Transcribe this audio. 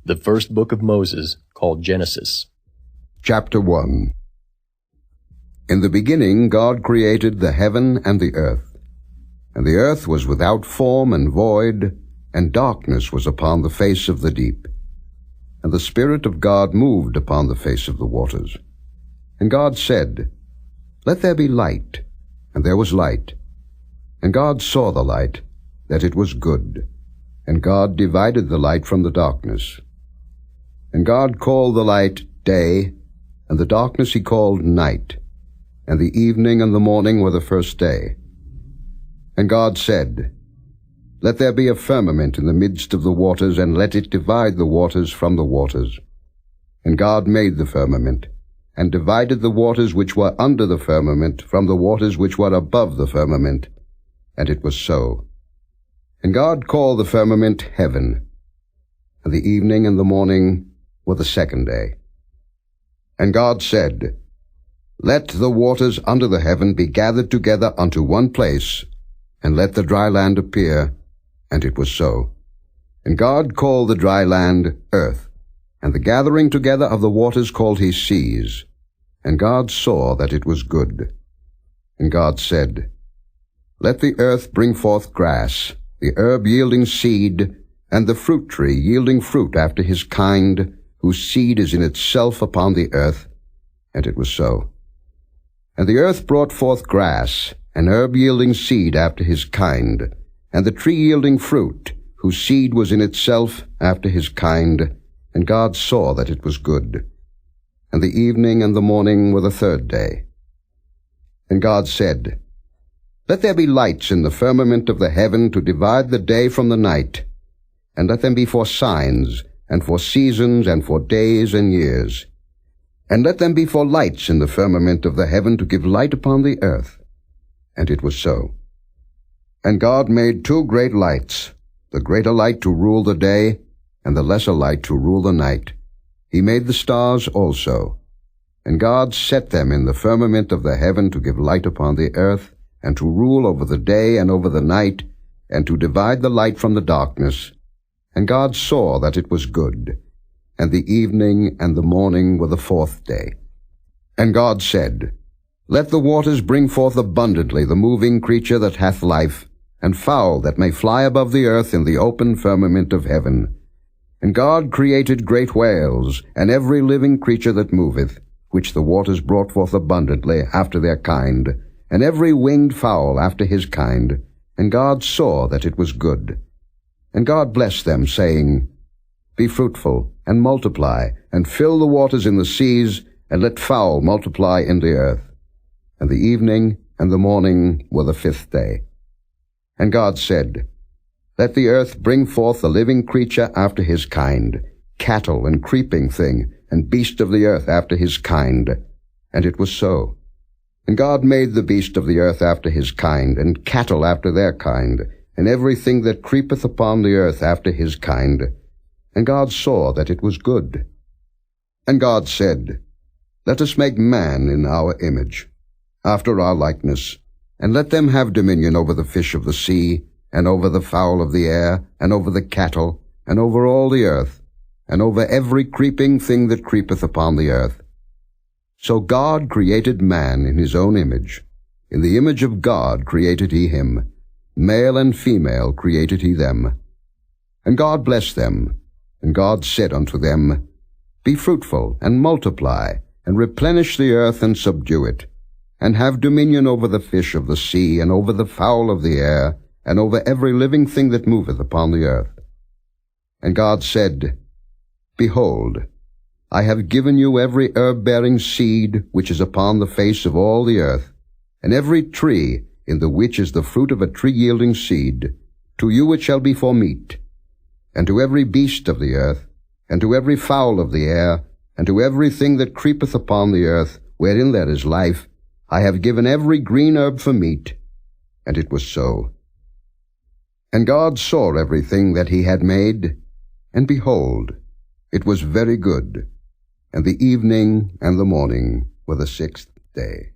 The first book of Moses, called Genesis. Chapter 1. In the beginning God created the heaven and the earth. And the earth was without form and void, and darkness was upon the face of the deep. And the Spirit of God moved upon the face of the waters. And God said, Let there be light. And there was light. And God saw the light, that it was good. And God divided the light from the darkness. And God called the light day, and the darkness he called night. And the evening and the morning were the first day. And God said, Let there be a firmament in the midst of the waters, and let it divide the waters from the waters. And God made the firmament, and divided the waters which were under the firmament from the waters which were above the firmament. And it was so. And God called the firmament heaven. And the evening and the morning were the second day. And God said, Let the waters under the heaven be gathered together unto one place, and let the dry land appear. And it was so. And God called the dry land earth, and the gathering together of the waters called he seas. And God saw that it was good. And God said, Let the earth bring forth grass, the herb yielding seed, and the fruit tree yielding fruit after his kind, whose seed is in itself upon the earth. And it was so. And the earth brought forth grass, and herb yielding seed after his kind, and the tree yielding fruit, whose seed was in itself after his kind. And God saw that it was good. And the evening and the morning were the third day. And God said, Let there be lights in the firmament of the heaven to divide the day from the night, and let them be for signs, and for seasons, and for days and years. And let them be for lights in the firmament of the heaven to give light upon the earth. And it was so. And God made two great lights, the greater light to rule the day, and the lesser light to rule the night. He made the stars also. And God set them in the firmament of the heaven to give light upon the earth, and to rule over the day and over the night, and to divide the light from the darkness. And God saw that it was good. And the evening and the morning were the fourth day. And God said, Let the waters bring forth abundantly the moving creature that hath life, and fowl that may fly above the earth in the open firmament of heaven. And God created great whales, and every living creature that moveth, which the waters brought forth abundantly after their kind, and every winged fowl after his kind. And God saw that it was good. And God blessed them, saying, Be fruitful, and multiply, and fill the waters in the seas, and let fowl multiply in the earth. And the evening and the morning were the fifth day. And God said, Let the earth bring forth a living creature after his kind, cattle and creeping thing, and beast of the earth after his kind. And it was so. And God made the beast of the earth after his kind, and cattle after their kind, and everything that creepeth upon the earth after his kind. And God saw that it was good. And God said, Let us make man in our image, after our likeness, and let them have dominion over the fish of the sea, and over the fowl of the air, and over the cattle, and over all the earth, and over every creeping thing that creepeth upon the earth. So God created man in his own image. In the image of God created he him. Male and female created he them. And God blessed them. And God said unto them, Be fruitful, and multiply, and replenish the earth, and subdue it, and have dominion over the fish of the sea, and over the fowl of the air, and over every living thing that moveth upon the earth. And God said, Behold, I have given you every herb-bearing seed which is upon the face of all the earth, and every tree in the which is the fruit of a tree yielding seed. To you it shall be for meat. And to every beast of the earth, and to every fowl of the air, and to everything that creepeth upon the earth, wherein there is life, I have given every green herb for meat. And it was so. And God saw everything that he had made, and behold, it was very good. And the evening and the morning were the sixth day.